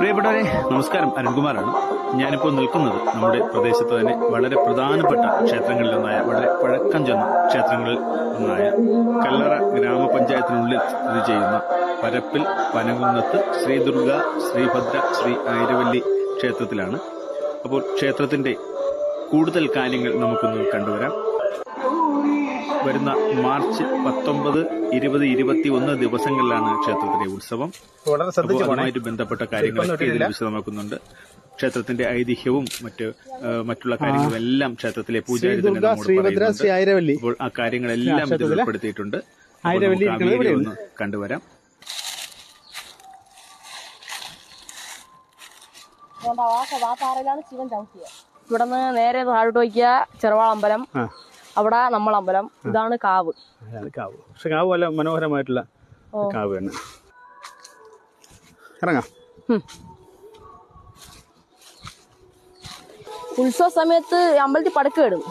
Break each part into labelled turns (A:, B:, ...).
A: പ്രിയപ്പെട്ടവരെ, നമസ്കാരം. അരുൺകുമാറാണ്. ഞാനിപ്പോൾ നിൽക്കുന്നത് നമ്മുടെ പ്രദേശത്ത് തന്നെ വളരെ പ്രധാനപ്പെട്ട ക്ഷേത്രങ്ങളിലൊന്നായ, വളരെ പഴക്കം ചെന്ന ക്ഷേത്രങ്ങളിൽ ഒന്നായ കല്ലറ ഗ്രാമപഞ്ചായത്തിനുള്ളിൽ സ്ഥിതി ചെയ്യുന്ന പരപ്പിൽ പനകുന്നത്ത് ശ്രീ ദുർഗ, ശ്രീഭദ്ര, ശ്രീ ആയിരവല്ലി ക്ഷേത്രത്തിലാണ്. അപ്പോൾ ക്ഷേത്രത്തിന്റെ കൂടുതൽ കാര്യങ്ങൾ നമുക്കൊന്ന് കണ്ടുവരാം. വരുന്ന മാർച്ച് 19, 20, 21 ദിവസങ്ങളിലാണ് ക്ഷേത്രത്തിലെ ഉത്സവം. അതുമായിട്ട് ബന്ധപ്പെട്ട കാര്യങ്ങളൊക്കെ ഇതിൽ വിശദമാക്കുന്നുണ്ട്. ക്ഷേത്രത്തിന്റെ ഐതിഹ്യവും മറ്റുള്ള കാര്യങ്ങളും എല്ലാം ക്ഷേത്രത്തിലെ പൂജാരി തന്നെ നമ്മോട് പറയുന്നുണ്ട്. അപ്പോൾ ആ കാര്യങ്ങളെല്ലാം ഇതിൽ ഉൾപ്പെടുത്തിയിട്ടുണ്ട്. ഒന്ന് കണ്ടുവരാം.
B: ഇവിടുന്ന് നേരെ താഴോട്ട് നോക്കിയ ചെറുവാളമ്പലം, അവിടെ നമ്മളമ്പലം. ഇതാണ് കാവ്.
C: പക്ഷെ കാവ് വല്ല മനോഹരമായിട്ടുള്ള കാവ് തന്നെ. ഇറങ്ങാം.
B: ഉത്സവ സമയത്ത് അമ്പലത്തിൽ പടക്ക് ഇടും.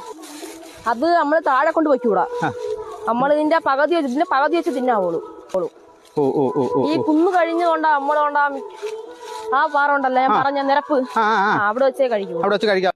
B: അത് നമ്മള് താഴെ കൊണ്ട് വെക്കൂടാ. നമ്മൾ ഇതിന്റെ പകുതി വെച്ച് തിന്നാവുള്ളൂ. ഈ കുന്ന് കഴിഞ്ഞുകൊണ്ടാ നമ്മളോണ്ടാ ആ പാറ ഉണ്ടല്ലേ ഞാൻ പറഞ്ഞ നിരപ്പ്, അവിടെ വെച്ചേ കഴിക്കും.
C: അവിടെ വെച്ച് കഴിക്കാം.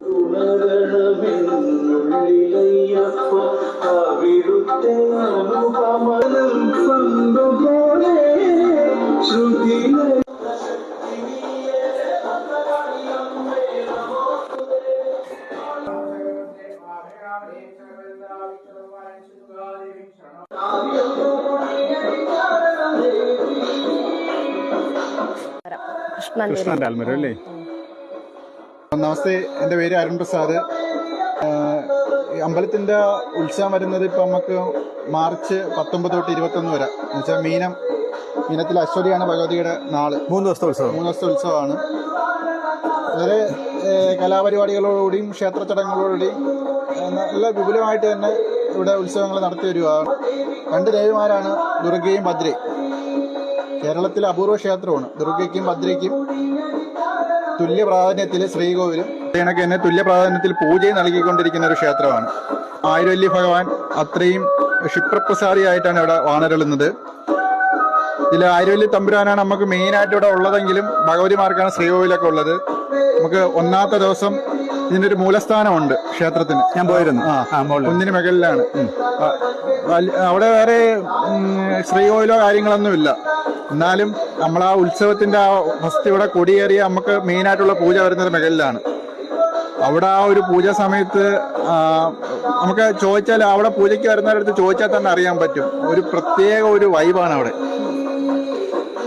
C: കൃഷ്ണന്റെ ആൽമരം അല്ലേ? നമസ്തേ, എന്റെ പേര് അരുൺ പ്രസാദ്. അമ്പലത്തിന്റെ ഉത്സവം വരുന്നത് ഇപ്പൊ നമുക്ക് മാർച്ച് 19 തൊട്ട് 21 വരെ. എന്നുവെച്ചാൽ മീനത്തിൽ അശ്വതിയാണ് ഭഗവതിയുടെ നാള്. 3 ദിവസത്തെ ഉത്സവമാണ്. വളരെ കലാപരിപാടികളോടുകൂടിയും ക്ഷേത്ര ചടങ്ങുകളോടുകൂടിയും നല്ല വിപുലമായിട്ട് തന്നെ ഇവിടെ ഉത്സവങ്ങൾ നടത്തി വരികയാണ്. 2 ദേവിമാരാണ് ദുർഗയും ഭദ്രയും. കേരളത്തിലെ അപൂർവ ക്ഷേത്രമാണ്. ദുർഗയ്ക്കും ഭദ്രയ്ക്കും തുല്യ പ്രാധാന്യത്തിൽ ശ്രീകോവിലും കണക്ക് തന്നെ തുല്യ പ്രാധാന്യത്തിൽ പൂജയും നൽകിക്കൊണ്ടിരിക്കുന്ന ഒരു ക്ഷേത്രമാണ്. ആയിരവല്ലി ഭഗവാൻ അത്രയും ക്ഷിപ്രപ്രസാരിയായിട്ടാണ് ഇവിടെ വാണരുളുന്നത്. ഇതിൽ ആയിരവല്ലി തമ്പുരാനാണ് നമുക്ക് മെയിനായിട്ട് ഇവിടെ ഉള്ളതെങ്കിലും ഭഗവതിമാർക്കാണ് ശ്രീകോവിലൊക്കെ ഉള്ളത്. നമുക്ക് 1ാമത്തെ ദിവസം ഇതിനൊരു മൂലസ്ഥാനമുണ്ട് ക്ഷേത്രത്തിന്. ഞാൻ പോയിരുന്നു. കുന്നിന് മുകളിലാണ്. അവിടെ വേറെ ശ്രീകോവിലോ കാര്യങ്ങളൊന്നുമില്ല. എന്നാലും നമ്മൾ ആ ഉത്സവത്തിന്റെ ആ ഫസ്റ്റ് ഇവിടെ കൊടിയേറിയ നമുക്ക് മെയിനായിട്ടുള്ള പൂജ വരുന്നത് മുകളിലാണ്. അവിടെ ആ ഒരു പൂജ സമയത്ത് നമുക്ക് ചോദിച്ചാൽ, അവിടെ പൂജയ്ക്ക് വരുന്നവരടുത്ത് ചോദിച്ചാൽ തന്നെ അറിയാൻ പറ്റും. ഒരു പ്രത്യേക ഒരു വൈബാണ് അവിടെ.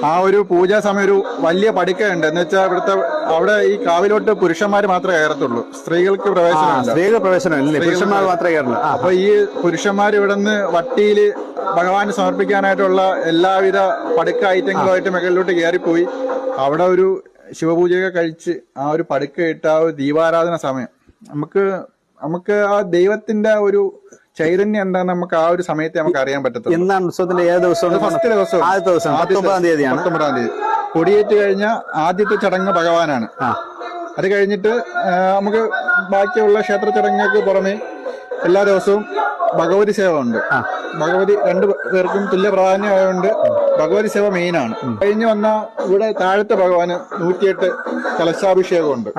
C: ആ ഒരു പൂജാ സമയം ഒരു വലിയ പടുക്കയുണ്ട്. എന്ന് വെച്ചാൽ അവിടെ ഈ കാവിലോട്ട് പുരുഷന്മാർ മാത്രമേ കയറത്തുള്ളൂ. സ്ത്രീകൾക്ക് പ്രവേശനമില്ല. പുരുഷന്മാർ മാത്രമേ കയറുള്ളൂ. അപ്പൊ ഈ പുരുഷന്മാർ ഇവിടെ നിന്ന് വട്ടിയിൽ ഭഗവാന് സമർപ്പിക്കാനായിട്ടുള്ള എല്ലാവിധ പടുക്ക ഐറ്റങ്ങളുമായിട്ട് മുകളിലോട്ട് കയറിപ്പോയി അവിടെ ഒരു ശിവപൂജയൊക്കെ കഴിച്ച് ആ ഒരു പടുക്ക ഇട്ട് ആ ഒരു ദീപാരാധന സമയം നമുക്ക് ആ ദൈവത്തിന്റെ ഒരു ചൈതന്യം എന്താന്ന് നമുക്ക് ആ ഒരു സമയത്ത് നമുക്ക് അറിയാൻ പറ്റത്തുള്ളൂ.
D: എന്നാണ് ഉത്സവത്തിന്റെ ഏത് ദിവസം?
C: ഫസ്റ്റ് ദിവസം 19-ാം തീയതി. കൊടിയേറ്റ് കഴിഞ്ഞ ആദ്യത്തെ ചടങ്ങ് ഭഗവാനാണ്. അത് കഴിഞ്ഞിട്ട് നമുക്ക് ബാക്കിയുള്ള ക്ഷേത്ര ചടങ്ങുകൾക്ക് പുറമെ എല്ലാ ദിവസവും ഭഗവതി സേവ ഉണ്ട്. ഭഗവതി 2 പേർക്കും തുല്യ പ്രാധാന്യമായതുകൊണ്ട് ഭഗവതി സേവ മെയിനാണ്. കഴിഞ്ഞ് വന്ന ഇവിടെ താഴത്തെ ഭഗവാന് 108 കലശാഭിഷേകമുണ്ട്.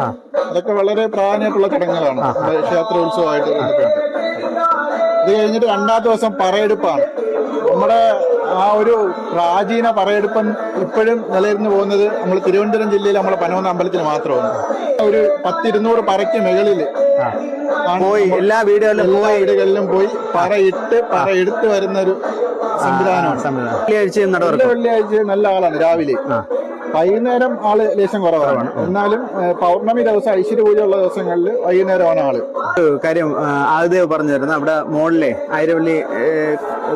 C: അതൊക്കെ വളരെ പ്രാധാന്യമായിട്ടുള്ള ചടങ്ങുകളാണ് ക്ഷേത്രോത്സവമായിട്ട് ബന്ധപ്പെട്ട്. ഇത് കഴിഞ്ഞിട്ട് 2ാമത്തെ ദിവസം പറയെടുപ്പാണ്. നമ്മുടെ ആ ഒരു പ്രാചീന പറയെടുപ്പം ഇപ്പോഴും നിലനിന്ന് പോകുന്നത് നമ്മൾ തിരുവനന്തപുരം ജില്ലയിൽ നമ്മളെ പനകുന്ന അമ്പലത്തിന് മാത്രമാണ്. ഒരു 10-200 പറയ്ക്ക് മുകളിൽ
D: പോയി എല്ലാ വീടുകളിലും
C: പോയി പറയെടുത്ത് വരുന്ന ഒരു സംവിധാനമാണ്. വെള്ളിയാഴ്ച നല്ല ആളാണ്. രാവിലെ, വൈകുന്നേരം ആള് ലേശം കുറവാണ്. എന്നാലും പൗർണമി ദിവസം ഐശ്വര്യ പൂജ ഉള്ള ദിവസങ്ങളിൽ വൈകുന്നേരമാണ് ആള്.
D: കാര്യം ആദ്യം പറഞ്ഞു തരുന്നത്, അവിടെ മോളിലെ ആയിരവല്ലി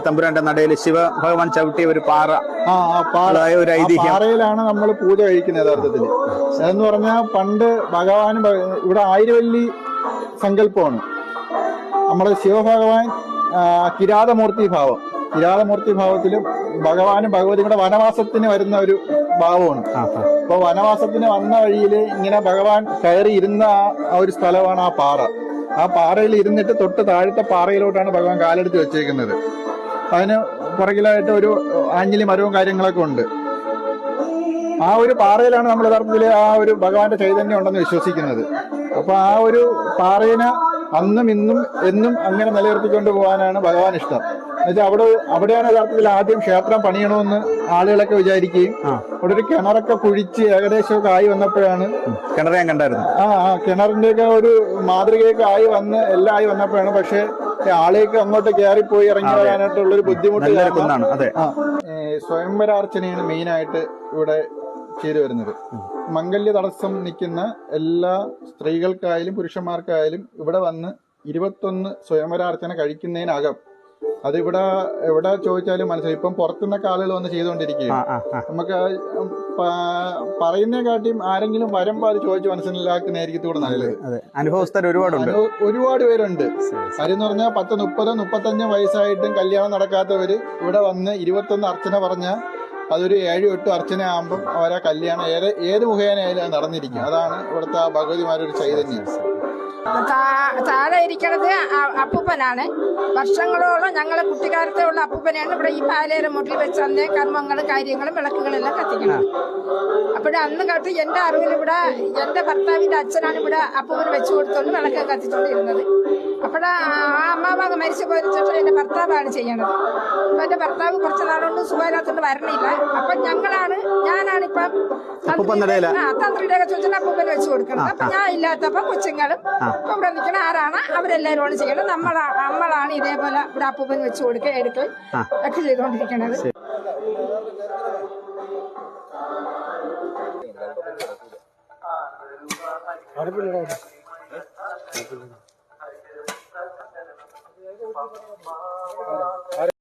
D: തമ്പുരാന്റെ നടയിൽ ശിവ ഭഗവാൻ ചവിട്ടിയ ഒരു പാറ, ഒരു ഐതിഹ്യം.
C: പാറയിലാണ് നമ്മൾ പൂജ കഴിക്കുന്നത് യഥാർത്ഥത്തിൽ. അതെന്ന് പറഞ്ഞാൽ പണ്ട് ഭഗവാനും ഇവിടെ ആയിരവല്ലി സങ്കല്പമാണ്. നമ്മുടെ ശിവഭഗവാൻ കിരാതമൂർത്തി ഭാവത്തിലും ഭഗവാനും ഭഗവതിയും കൂടെ വനവാസത്തിന് വരുന്ന ഒരു ഭാവമാണ്. അപ്പൊ വനവാസത്തിന് വന്ന വഴിയിൽ ഇങ്ങനെ ഭഗവാൻ കയറി ഇരുന്ന ആ ഒരു സ്ഥലമാണ് ആ പാറ. ആ പാറയിൽ ഇരുന്നിട്ട് തൊട്ട് താഴത്തെ പാറയിലോട്ടാണ് ഭഗവാൻ കാലെടുത്ത് വെച്ചേക്കുന്നത്. അതിന് പുറകിലായിട്ട് ഒരു ആഞ്ഞിലി മരവും കാര്യങ്ങളൊക്കെ ഉണ്ട്. ആ ഒരു പാറയിലാണ് നമ്മൾ യഥാർത്ഥത്തിൽ ആ ഒരു ഭഗവാന്റെ ചൈതന്യം ഉണ്ടെന്ന് വിശ്വസിക്കുന്നത്. അപ്പൊ ആ ഒരു പാറയിനെ അന്നും ഇന്നും എന്നും അങ്ങനെ നിലനിർത്തിക്കൊണ്ട് പോകാനാണ് ഭഗവാൻ ഇഷ്ടം. എന്നുവെച്ചാൽ അവിടെയാണ് യഥാർത്ഥത്തിൽ ആദ്യം ക്ഷേത്രം പണിയണമെന്ന് ആളുകളൊക്കെ വിചാരിക്കുകയും അവിടെ ഒരു കിണറൊക്കെ കുഴിച്ച് ഏകദേശമൊക്കെ ആയി വന്നപ്പോഴാണ്
D: കിണർ ഞാൻ കണ്ടായിരുന്നു.
C: കിണറിന്റെ ഒക്കെ ഒരു മാതൃകയൊക്കെ ആയി വന്ന് എല്ലാം ആയി വന്നപ്പോഴാണ്. പക്ഷെ ആളേക്ക് അങ്ങോട്ട് കയറിപ്പോയി ഇറങ്ങി വരാനായിട്ടുള്ള ഒരു ബുദ്ധിമുട്ട്
D: കുന്നാണ്. അതെ,
C: സ്വയംവരാർച്ചനയാണ് മെയിനായിട്ട് ഇവിടെ ചെയ്തു വരുന്നത്. മംഗല്യ തടസ്സം നിൽക്കുന്ന എല്ലാ സ്ത്രീകൾക്കായാലും പുരുഷന്മാർക്കായാലും ഇവിടെ വന്ന് 21 സ്വയംവരാർച്ചന കഴിക്കുന്നതിനകം അതിവിടെ എവിടെ ചോദിച്ചാലും മനസ്സിലായി. ഇപ്പം പുറത്തുനിന്നൊക്കെ ആളുകൾ വന്ന് ചെയ്തുകൊണ്ടിരിക്കുകയാണ്. നമുക്ക് പറയുന്നതിനെക്കാട്ടിയും ആരെങ്കിലും വരുമ്പോൾ അത് ചോദിച്ച് മനസ്സിലാക്കുന്നതായിരിക്കും കൂടെ നല്ലത്.
D: അനുഭവസ്ഥർ
C: ഒരുപാട് പേരുണ്ട്. കാര്യം പറഞ്ഞാൽ 10, 30, 35 വയസ്സായിട്ടും കല്യാണം നടക്കാത്തവര് ഇവിടെ വന്ന് 21 അർച്ചന പറഞ്ഞാൽ അതൊരു 7, 8 അർച്ചന ആകുമ്പം അവരെ കല്യാണം ഏത് മുഖേനയായാലും അത് നടന്നിരിക്കും. അതാണ് ഇവിടുത്തെ ഭഗവതിമാരൊരു ചൈതന്യം.
E: താഴെ ഇരിക്കണത് അപ്പൂപ്പനാണ്. വർഷങ്ങളോളം ഞങ്ങളെ കുട്ടിക്കാലത്തെ ഉള്ള അപ്പൂപ്പനാണ് ഇവിടെ ഈ പാലേര മുട്ടിൽ വെച്ച് അന്നേ കർമ്മങ്ങളും കാര്യങ്ങളും വിളക്കുകളെല്ലാം കത്തിക്കണം. അപ്പോഴ അന്ന് കാട്ട് എന്റെ അറിവിൽ ഇവിടെ എന്റെ ഭർത്താവിന്റെ അച്ഛനാണ് ഇവിടെ അപ്പൂപ്പന് വെച്ചു കൊടുത്തോണ്ട് വിളക്ക് കത്തിച്ചോണ്ടിരുന്നത്. അപ്പോഴ ആ അമ്മാവാങ്ങ് മരിച്ചു പോയതിനു ശേഷം എന്റെ ഭർത്താവാണ് ചെയ്യണത്. അപ്പൊ എന്റെ ഭർത്താവ് കുറച്ച് നാളുകൊണ്ട് സുഖമില്ലാത്തോണ്ട് വരണില്ല. അപ്പൊ ഞാനാണിപ്പം തന്ത്രിയുടെ ചോദിച്ചാൽ അപ്പൂപ്പന് വെച്ചു കൊടുക്കണം. അപ്പൊ ഞാൻ ഇല്ലാത്തപ്പോ കൊച്ചുങ്ങളും ഇവിടെ നിൽക്കണ ആരാണ് അവരെല്ലാരും ആണ് ചെയ്യണം. നമ്മളാണ് ഇതേപോലെ ഇവിടെ അപ്പൂപ്പന് വെച്ച് കൊടുക്കുക എടുക്കുക ഒക്കെ ചെയ്തുകൊണ്ടിരിക്കണത്.